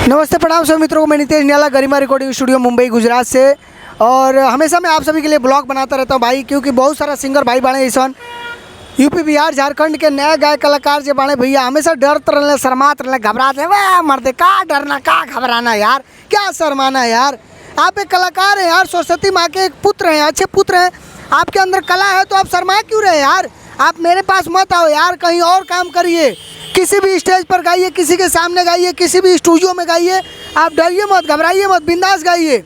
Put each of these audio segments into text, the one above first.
नमस्ते प्रणाम सभी मित्रों को। मैं नितेश निराला, गरिमा रिकॉर्डिंग स्टूडियो मुंबई गुजरात से। और हमेशा मैं आप सभी के लिए ब्लॉग बनाता रहता हूं भाई, क्योंकि बहुत सारा सिंगर भाई बाड़े ऐसा यूपी बिहार झारखंड के नए गायक कलाकार जो बाड़े भैया हमेशा डरते रहने, शर्माते रहने, घबराते वह मर्दे का डरना का घबराना यार, क्या शर्माना यार। आप एक कलाकार हैं यार, सरस्वती माँ के एक पुत्र हैं, अच्छे पुत्र हैं। आपके अंदर कला है तो आप शर्मा क्यों रहे यार। आप मेरे पास मत आओ यार, कहीं और काम करिए, किसी भी स्टेज पर गाइए, किसी के सामने गाइए, किसी भी स्टूडियो में गाइए। आप डरिए मत, घबराइए मत, बिंदास गाइए,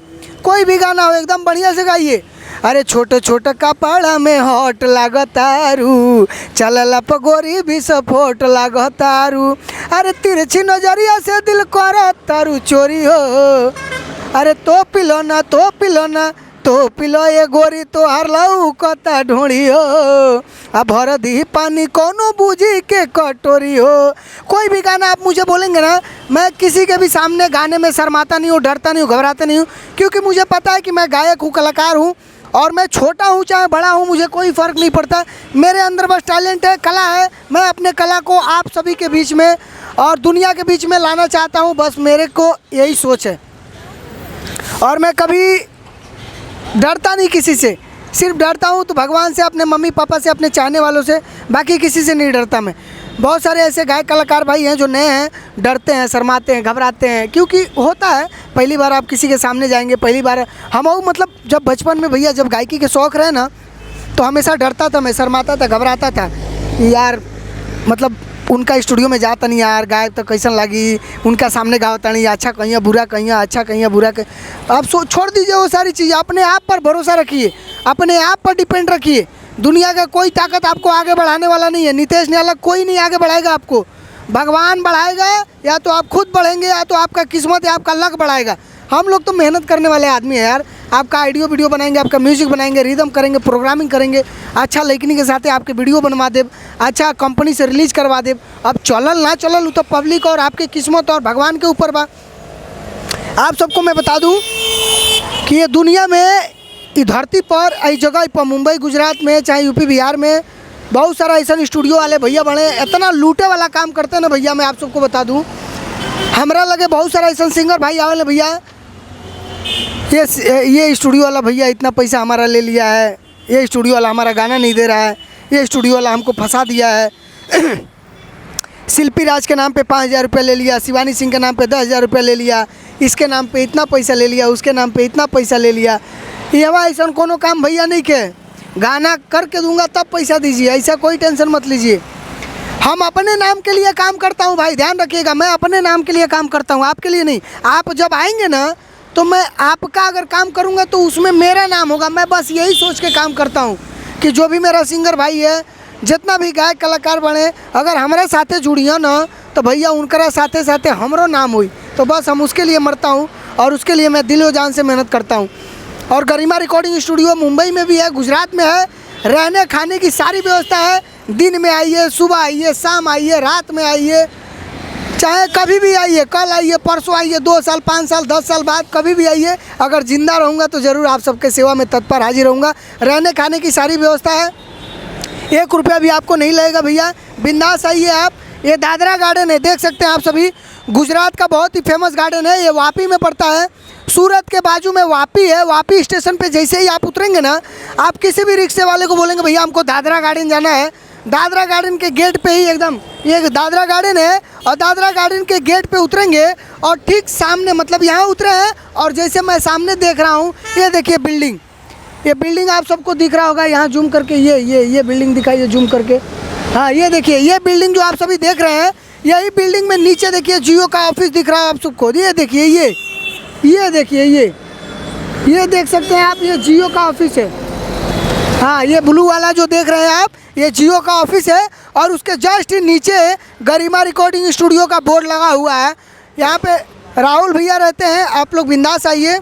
कोई भी गाना हो एकदम बढ़िया से गाइए। अरे छोटे छोटे कपड़ा में हॉट लागतारू, चलला पगोरी भी सपोर्ट लागतारू। अरे तिरछी नजरिया से दिल करतारू चोरी हो। अरे तो पिलो ना तो पिलो ना तो पिलो ये गोरी तो हर लऊ कता ढूंढी हो। अब भर दी पानी कोनो बूझी के कटोरी हो। कोई भी गाना आप मुझे बोलेंगे ना, मैं किसी के भी सामने गाने में शर्माता नहीं हूँ, डरता नहीं हूँ, घबराता नहीं हूँ, क्योंकि मुझे पता है कि मैं गायक हूँ, कलाकार हूँ। और मैं छोटा हूँ चाहे बड़ा हूँ, मुझे कोई फ़र्क नहीं पड़ता। मेरे अंदर बस टैलेंट है, कला है। मैं अपने कला को आप सभी के बीच में और दुनिया के बीच में लाना चाहता हूँ, बस मेरे को यही सोच है। और मैं कभी डरता नहीं किसी से, सिर्फ डरता हूँ तो भगवान से, अपने मम्मी पापा से, अपने चाहने वालों से, बाकी किसी से नहीं डरता मैं। बहुत सारे ऐसे गायक कलाकार भाई हैं जो नए हैं, डरते हैं, शर्माते हैं, घबराते हैं, क्योंकि होता है पहली बार आप किसी के सामने जाएंगे, पहली बार। हम मतलब जब बचपन में भैया जब गायकी के शौक़ रहे ना, तो हमेशा डरता था मैं, शर्माता था, घबराता था यार। मतलब उनका स्टूडियो में जाता नहीं यार, गायक तो कैसन लगी, उनका सामने गावता नहीं, अच्छा कहिए बुरा कहिए, अच्छा कहिए बुरा कहिए। अब छोड़ दीजिए वो सारी चीज़ें, अपने आप पर भरोसा रखिए, अपने आप पर डिपेंड रखिए। दुनिया का कोई ताकत आपको आगे बढ़ाने वाला नहीं है। नितेश निराला कोई नहीं आगे बढ़ाएगा आपको, भगवान बढ़ाएगा, या तो आप खुद बढ़ेंगे, या तो आपका किस्मत या आपका लक बढ़ाएगा। हम लोग तो मेहनत करने वाले आदमी हैं यार। आपका ऑडियो वीडियो बनाएंगे, आपका म्यूजिक बनाएंगे, रिदम करेंगे, प्रोग्रामिंग करेंगे, अच्छा लेखनी के साथ आपके वीडियो बनवा दे, अच्छा कंपनी से रिलीज करवा दे। अब चलल ना चलल तो पब्लिक और आपकी किस्मत और भगवान के ऊपर बा। आप सबको मैं बता दूं कि ये दुनिया में, इस धरती पर, इस जगह पर, मुंबई गुजरात में, चाहे यूपी बिहार में, बहुत सारा ऐसा स्टूडियो वाले भैया बने, इतना लूटे वाला काम करते हैं ना भैया। मैं आप सबको बता दूँ, हमारा लगे बहुत सारा ऐसा सिंगर भाई आवे भैया, ये स्टूडियो वाला भैया इतना पैसा हमारा ले लिया है, ये स्टूडियो वाला हमारा गाना नहीं दे रहा है, ये स्टूडियो वाला हमको फंसा दिया है। शिल्पी राज के नाम पे 5,000 रुपये ले लिया, शिवानी सिंह के नाम पे 10,000 रुपये ले लिया, इसके नाम पे इतना पैसा ले लिया, उसके नाम पे इतना पैसा ले लिया। ये ऐसा कोनो काम भैया नहीं के, गाना करके दूंगा तब पैसा दीजिए, ऐसा कोई टेंशन मत लीजिए। हम अपने नाम के लिए काम करता हूँ भाई, ध्यान रखिएगा, मैं अपने नाम के लिए काम करता हूँ, आपके लिए नहीं। आप जब आएंगे ना, तो मैं आपका अगर काम करूँगा तो उसमें मेरा नाम होगा। मैं बस यही सोच के काम करता हूँ कि जो भी मेरा सिंगर भाई है, जितना भी गायक कलाकार बने, अगर हमारे साथे जुड़िए ना, तो भैया उनका साथे साथे हमरो नाम हुई। तो बस हम उसके लिए मरता हूँ और उसके लिए मैं दिलो जान से मेहनत करता हूँ। और गरिमा रिकॉर्डिंग स्टूडियो मुंबई में भी है, गुजरात में है, रहने खाने की सारी व्यवस्था है। दिन में आइए, सुबह आइए, शाम आइए, रात में आइए, चाहे कभी भी आइए, कल आइए, परसों आइए, 2 साल, 5 साल, 10 साल बाद कभी भी आइए। अगर ज़िंदा रहूँगा तो ज़रूर आप सबके सेवा में तत्पर हाजिर रहूँगा। रहने खाने की सारी व्यवस्था है, 1 रुपया भी आपको नहीं लगेगा भैया, बिंदास आइए आप। ये दादरा गार्डन है, देख सकते हैं आप सभी, गुजरात का बहुत ही फेमस गार्डन है। ये वापी में पड़ता है, सूरत के बाजू में वापी है। वापी स्टेशन पे जैसे ही आप उतरेंगे ना, आप किसी भी रिक्शे वाले को बोलेंगे भैया हमको दादरा गार्डन जाना है, दादरा गार्डन के गेट पे ही एकदम, ये दादरा गार्डन है, और दादरा गार्डन के गेट पे उतरेंगे और ठीक सामने, मतलब यहाँ उतरे हैं और जैसे मैं सामने देख रहा हूँ, ये देखिए बिल्डिंग, ये बिल्डिंग आप सबको दिख रहा होगा यहाँ जूम करके, ये बिल्डिंग दिखाइए जूम करके। हाँ ये देखिए, ये बिल्डिंग जो आप सभी देख रहे हैं, यही बिल्डिंग में नीचे देखिए जियो का ऑफिस दिख रहा है आप सबको। ये देखिए, ये देखिए, ये देख सकते हैं आप, ये जियो का ऑफिस है। हाँ ये ब्लू वाला जो देख रहे हैं आप, ये जियो का ऑफिस है, और उसके जस्ट नीचे गरिमा रिकॉर्डिंग स्टूडियो का बोर्ड लगा हुआ है। यहाँ पे राहुल भैया रहते हैं, आप लोग बिंदास आइए,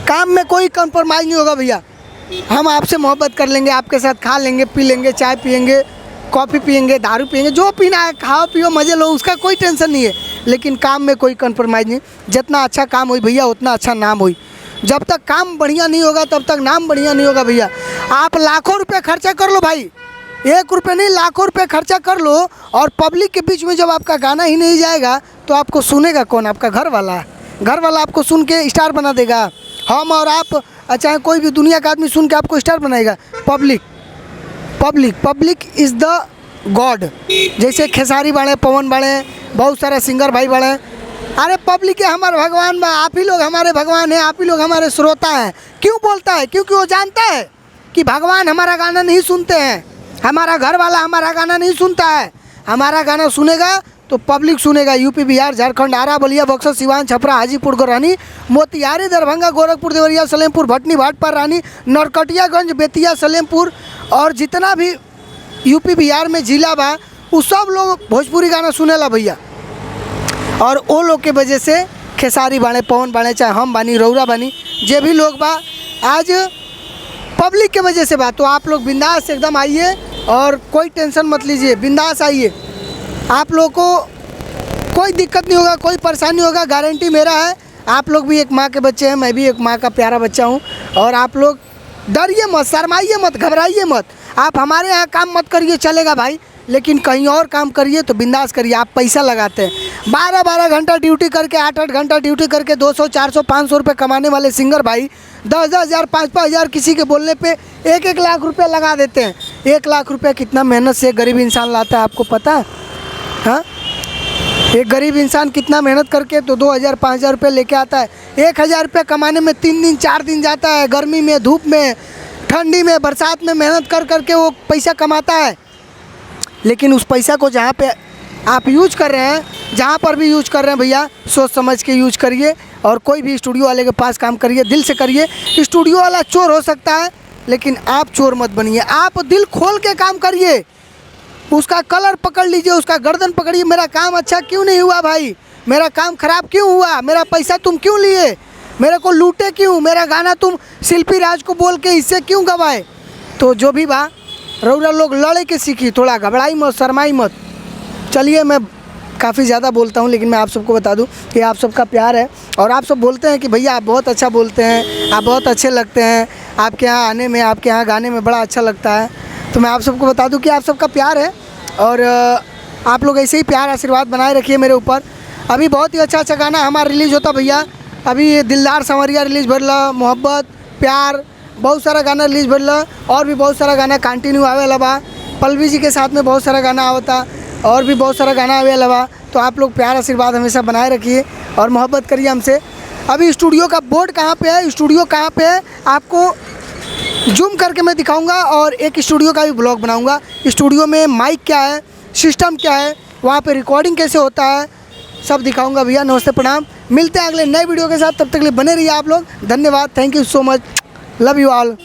काम में कोई कंप्रोमाइज़ नहीं होगा भैया। हम आपसे मोहब्बत कर लेंगे, आपके साथ खा लेंगे, पी लेंगे, चाय पियेंगे, कॉफ़ी पियेंगे, दारू पियेंगे, जो पीना है खाओ पियो मज़े लो, उसका कोई टेंशन नहीं है। लेकिन काम में कोई कंप्रोमाइज़ नहीं, जितना अच्छा काम हो भैया उतना अच्छा नाम हो। जब तक काम बढ़िया नहीं होगा तब तक नाम बढ़िया नहीं होगा भैया। आप लाखों रुपए खर्चा कर लो भाई, 1 रुपये नहीं लाखों रुपए खर्चा कर लो, और पब्लिक के बीच में जब आपका गाना ही नहीं जाएगा तो आपको सुनेगा कौन? आपका घर वाला। घर वाला आपको सुन के स्टार बना देगा। हम और आप चाहे कोई भी दुनिया का आदमी सुन के आपको स्टार बनाएगा? Public is the God. जैसे खेसारी बाड़े, पवन बाड़े, बहुत सारा सिंगर भाई बाड़े। अरे पब्लिक है हमारे भगवान बा, आप ही लोग हमारे भगवान हैं, आप ही लोग हमारे श्रोता हैं। क्यों बोलता है? क्योंकि वो जानता है कि भगवान हमारा गाना नहीं सुनते हैं, हमारा घर वाला हमारा गाना नहीं सुनता है। हमारा गाना सुनेगा तो पब्लिक सुनेगा। यूपी, बिहार, झारखंड, आरा, बलिया, बक्सर, सिवान, छपरा, हाजीपुर, गौरानी, मोतिहारी, दरभंगा, गोरखपुर, देवरिया, सलेमपुर, भटनी, भाटपार, रानी, नरकटियागंज, बेतिया, सलेमपुर और जितना भी यूपी बिहार में जिला बा वो सब लोग भोजपुरी गाना सुनेला भैया। और वो लोग के वजह से खेसारी बाणे, पवन बाणे, चाहे हम बानी, रौरा बानी, जे भी लोग बा आज पब्लिक के वजह से बा। तो आप लोग बिंदास एकदम आइए और कोई टेंशन मत लीजिए, बिंदास आइए। आप लोग को कोई दिक्कत नहीं होगा, कोई परेशानी होगा, गारंटी मेरा है। आप लोग भी एक माँ के बच्चे हैं, मैं भी एक माँ का प्यारा बच्चा हूँ। और आप लोग डरिए मत, शर्माइए मत, घबराइए मत। आप हमारे यहाँ काम मत करिए चलेगा भाई, लेकिन कहीं और काम करिए तो बिंदास करिए। आप पैसा लगाते हैं 12-12 घंटा ड्यूटी करके, 8-8 घंटा ड्यूटी करके 200, 400, 500 रुपये कमाने वाले सिंगर भाई 10-10 हज़ार, 5-5 हज़ार किसी के बोलने पे 1-1 लाख रुपये लगा देते हैं। 1 लाख रुपये कितना मेहनत से गरीब इंसान लाता है, आपको पता है? हाँ, एक गरीब इंसान कितना मेहनत करके तो 2,000, 5,000 रुपये लेके आता है। 1,000 रुपये कमाने में 3 दिन 4 दिन जाता है, गर्मी में, धूप में, ठंडी में, बरसात में मेहनत कर करके वो पैसा कमाता है। लेकिन उस पैसा को जहाँ पे आप यूज कर रहे हैं, जहाँ पर भी यूज कर रहे हैं भैया, सोच समझ के यूज करिए। और कोई भी स्टूडियो वाले के पास काम करिए, दिल से करिए। स्टूडियो वाला चोर हो सकता है लेकिन आप चोर मत बनिए। आप दिल खोल के काम करिए, उसका कलर पकड़ लीजिए, उसका गर्दन पकड़िए। मेरा काम अच्छा क्यों नहीं हुआ भाई, मेरा काम ख़राब क्यों हुआ, मेरा पैसा तुम क्यों लिए, मेरे को लूटे क्यों, मेरा गाना तुम शिल्पी राज को बोल के इससे क्यों गवाए। तो जो भी बा रौरा लोग लड़े के सीखी, थोड़ा घबराई मत, शर्माई मत। चलिए, मैं काफ़ी ज़्यादा बोलता हूँ लेकिन मैं आप सबको बता दूँ कि आप सबका प्यार है। और आप सब बोलते हैं कि भैया आप बहुत अच्छा बोलते हैं, आप बहुत अच्छे लगते हैं, आपके यहाँ आने में, आपके यहाँ गाने में बड़ा अच्छा लगता है। तो मैं आप सबको बता दूं कि आप सबका प्यार है और आप लोग ऐसे ही प्यार आशीर्वाद बनाए रखिए मेरे ऊपर। अभी बहुत ही अच्छा अच्छा गाना हमारा रिलीज़ होता भैया। अभी ये दिलदार संवरिया रिलीज़ भरला, मोहब्बत, प्यार, बहुत सारा गाना रिलीज़ भरला। और भी बहुत सारा गाना कंटिन्यू आवेला बा। पल्लवी जी के साथ में बहुत सारा गाना आवता और भी बहुत सारा गाना आवेला बा। तो आप लोग प्यार आशीर्वाद हमेशा बनाए रखिए और मोहब्बत करिए हमसे। अभी स्टूडियो का बोर्ड कहाँ पे है, स्टूडियो कहाँ पे है, आपको जूम करके मैं दिखाऊंगा और एक स्टूडियो का भी ब्लॉग बनाऊंगा। स्टूडियो में माइक क्या है, सिस्टम क्या है, वहाँ पे रिकॉर्डिंग कैसे होता है, सब दिखाऊंगा भैया। नमस्ते, प्रणाम, मिलते हैं अगले नए वीडियो के साथ। तब तक के लिए बने रहिए आप लोग। धन्यवाद, thank you so much, love you all.